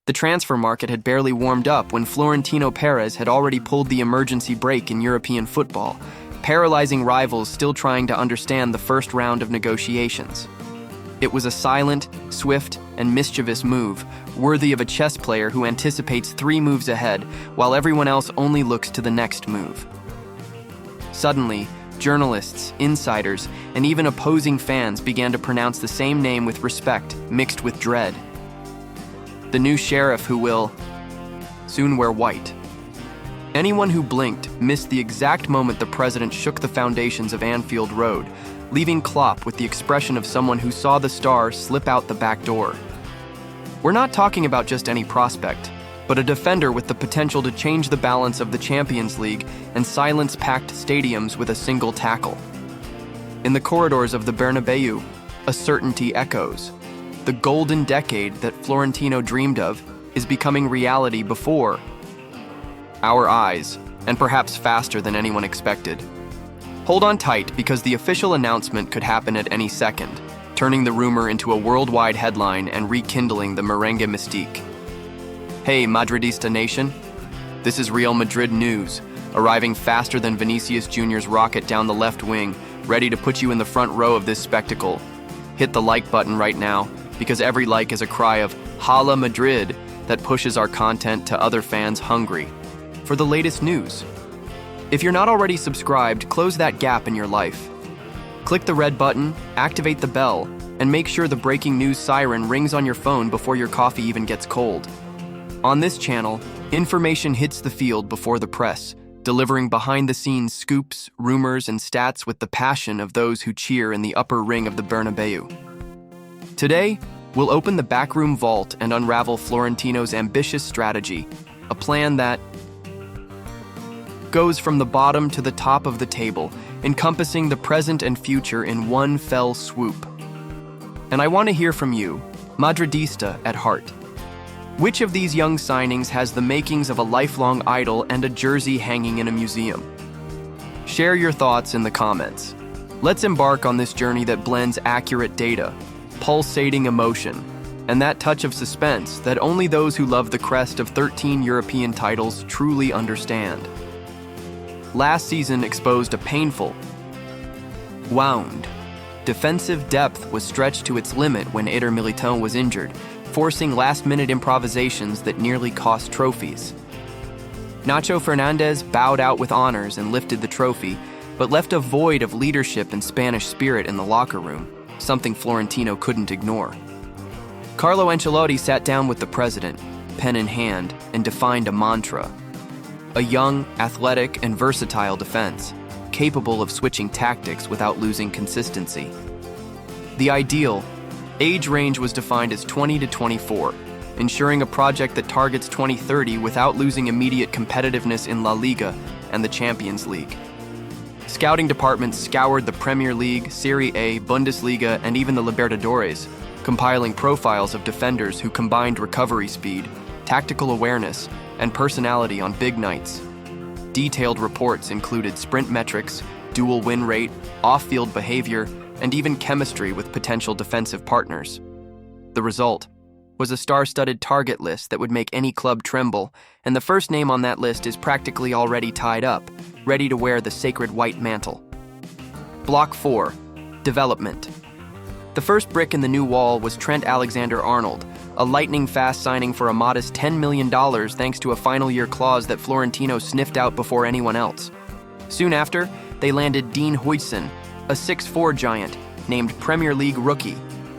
The transfer market had barely warmed up when Florentino Pérez had already pulled the emergency brake in European football, paralyzing rivals still trying to understand the first round of negotiations. It was a silent, swift, and mischievous move, worthy of a chess player who anticipates 3 moves ahead, while everyone else only looks to the next move. Suddenly, journalists, insiders, and even opposing fans began to pronounce the same name with respect, mixed with dread. The new sheriff who will soon wear white. Anyone who blinked missed the exact moment the president shook the foundations of Anfield Road, leaving Klopp with the expression of someone who saw the star slip out the back door. We're not talking about just any prospect, but a defender with the potential to change the balance of the Champions League and silence packed stadiums with a single tackle. In the corridors of the Bernabeu, a certainty echoes. The golden decade that Florentino dreamed of is becoming reality before our eyes, and perhaps faster than anyone expected. Hold on tight, because the official announcement could happen at any second, turning the rumor into a worldwide headline and rekindling the merengue mystique. Hey, Madridista Nation. This is Real Madrid news, arriving faster than Vinicius Jr.'s rocket down the left wing, ready to put you in the front row of this spectacle. Hit the like button right now, because every like is a cry of Hala Madrid that pushes our content to other fans hungry for the latest news. If you're not already subscribed, close that gap in your life. Click the red button, activate the bell, and make sure the breaking news siren rings on your phone before your coffee even gets cold. On this channel, information hits the field before the press, delivering behind-the-scenes scoops, rumors, and stats with the passion of those who cheer in the upper ring of the Bernabeu. Today, we'll open the backroom vault and unravel Florentino's ambitious strategy, a plan that goes from the bottom to the top of the table, encompassing the present and future in one fell swoop. And I want to hear from you, Madridista at heart. Which of these young signings has the makings of a lifelong idol and a jersey hanging in a museum? Share your thoughts in the comments. Let's embark on this journey that blends accurate data, pulsating emotion, and that touch of suspense that only those who love the crest of 13 European titles truly understand. Last season exposed a painful, wound. Defensive depth was stretched to its limit when Eder Militão was injured, forcing last-minute improvisations that nearly cost trophies. Nacho Fernandez bowed out with honors and lifted the trophy, but left a void of leadership and Spanish spirit in the locker room, something Florentino couldn't ignore. Carlo Ancelotti sat down with the president, pen in hand, and defined a mantra. A young, athletic, and versatile defense, capable of switching tactics without losing consistency. The ideal age range was defined as 20 to 24, ensuring a project that targets 2030 without losing immediate competitiveness in La Liga and the Champions League. Scouting departments scoured the Premier League, Serie A, Bundesliga, and even the Libertadores, compiling profiles of defenders who combined recovery speed, tactical awareness, and personality on big nights. Detailed reports included sprint metrics, dual win rate, off-field behavior, and even chemistry with potential defensive partners. The result was a star-studded target list that would make any club tremble, and the first name on that list is practically already tied up, ready to wear the sacred white mantle. Block 4. Development. The first brick in the new wall was Trent Alexander-Arnold, a lightning-fast signing for a modest $10 million thanks to a final-year clause that Florentino sniffed out before anyone else. Soon after, they landed Dean Huijsen, a 6'4" giant, named Premier League rookie.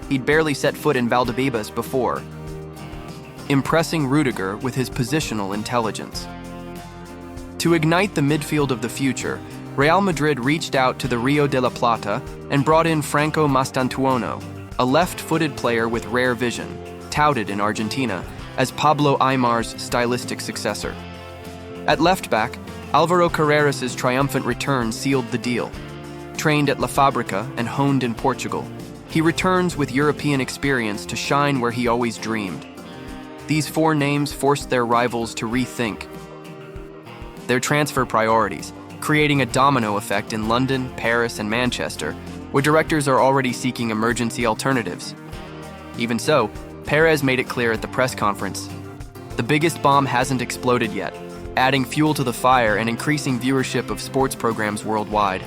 He'd barely set foot in Valdebebas before, impressing Rudiger with his positional intelligence. To ignite the midfield of the future, Real Madrid reached out to the Rio de la Plata and brought in Franco Mastantuono, a left-footed player with rare vision, touted in Argentina as Pablo Aymar's stylistic successor. At left-back, Alvaro Carreras' triumphant return sealed the deal. Trained at La Fábrica and honed in Portugal, he returns with European experience to shine where he always dreamed. These 4 names forced their rivals to rethink their transfer priorities, creating a domino effect in London, Paris, and Manchester, where directors are already seeking emergency alternatives. Even so, Pérez made it clear at the press conference, The biggest bomb hasn't exploded yet, adding fuel to the fire and increasing viewership of sports programs worldwide.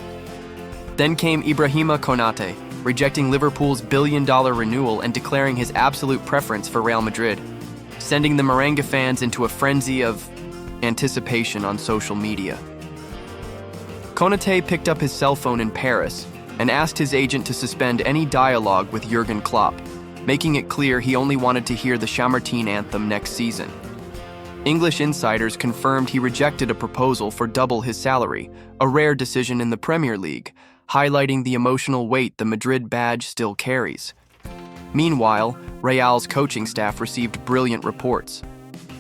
Then came Ibrahima Konate, rejecting Liverpool's billion-dollar renewal and declaring his absolute preference for Real Madrid, sending the Merengue fans into a frenzy of anticipation on social media. Konate picked up his cell phone in Paris and asked his agent to suspend any dialogue with Jurgen Klopp, making it clear he only wanted to hear the Chambertin anthem next season. English insiders confirmed he rejected a proposal for double his salary, a rare decision in the Premier League, highlighting the emotional weight the Madrid badge still carries. Meanwhile, Real's coaching staff received brilliant reports.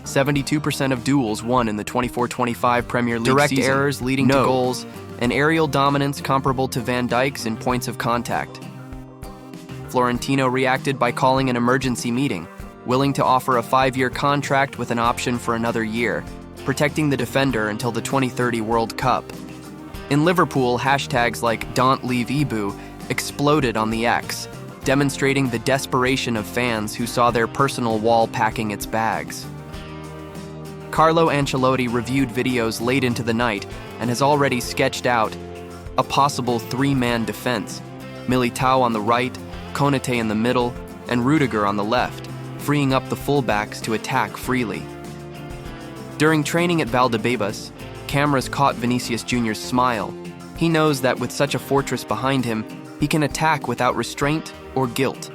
72% of duels won in the 24-25 Premier League Direct season. errors leading to goals, and aerial dominance comparable to Van Dijk's in points of contact. Florentino reacted by calling an emergency meeting, willing to offer a 5-year contract with an option for another year, protecting the defender until the 2030 World Cup. In Liverpool, hashtags like "Don't Leave Ibu" exploded on the X, demonstrating the desperation of fans who saw their personal wall packing its bags. Carlo Ancelotti reviewed videos late into the night and has already sketched out a possible 3-man defense: Militao on the right, Konate in the middle, and Rudiger on the left, freeing up the fullbacks to attack freely. During training at Valdebebas, cameras caught Vinicius Jr.'s smile. He knows that with such a fortress behind him, he can attack without restraint or guilt.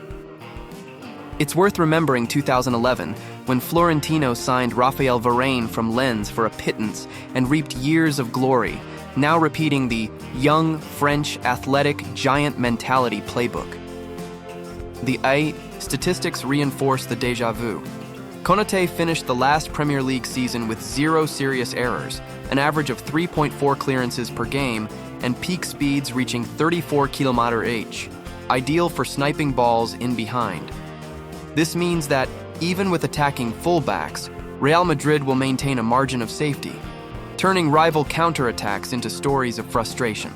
It's worth remembering 2011, when Florentino signed Raphael Varane from Lens for a pittance and reaped years of glory, now repeating the young, French, athletic, giant mentality playbook. The statistics reinforce the déjà vu. Konate finished the last Premier League season with 0 serious errors, an average of 3.4 clearances per game, and peak speeds reaching 34 km/h, ideal for sniping balls in behind. This means that, even with attacking fullbacks, Real Madrid will maintain a margin of safety, turning rival counterattacks into stories of frustration.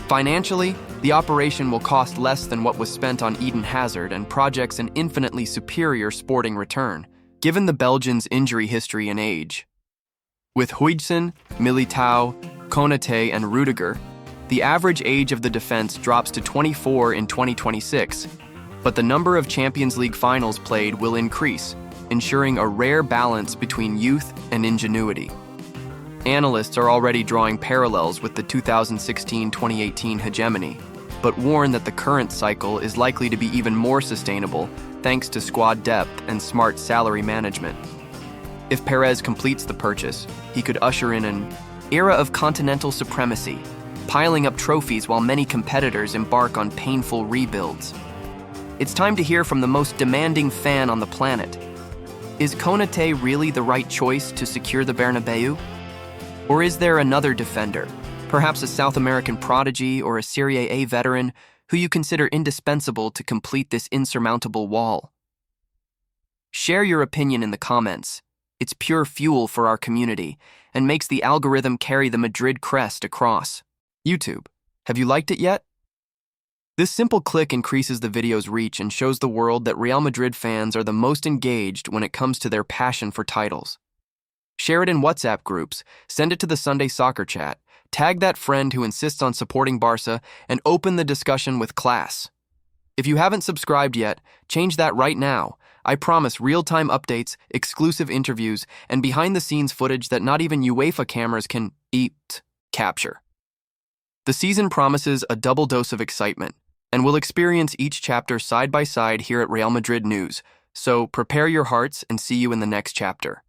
Financially, the operation will cost less than what was spent on Eden Hazard and projects an infinitely superior sporting return, given the Belgians' injury history and age. With Huijsen, Militao, Konate, and Rudiger, the average age of the defense drops to 24 in 2026, but the number of Champions League finals played will increase, ensuring a rare balance between youth and Analysts are already drawing parallels with the 2016-2018 hegemony, but warn that the current cycle is likely to be even more sustainable thanks to squad depth and smart salary management. If Pérez completes the purchase, he could usher in an era of continental supremacy, piling up trophies while many competitors embark on painful rebuilds. It's time to hear from the most demanding fan on the planet. Is Konate really the right choice to secure the Bernabeu? Or is there another defender, perhaps a South American prodigy or a Serie A veteran, who you consider indispensable to complete this insurmountable wall? Share your opinion in the comments. It's pure fuel for our community and makes the algorithm carry the Madrid crest across. YouTube, have you liked it yet? This simple click increases the video's reach and shows the world that Real Madrid fans are the most engaged when it comes to their passion for titles. Share it in WhatsApp groups, send it to the Sunday Soccer Chat, tag that friend who insists on supporting Barca, and open the discussion with class. If you haven't subscribed yet, change that right now. I promise real-time updates, exclusive interviews, and behind-the-scenes footage that not even UEFA cameras can capture. The season promises a double dose of excitement, and we'll experience each chapter side by side here at Real Madrid News, so prepare your hearts and see you in the next chapter.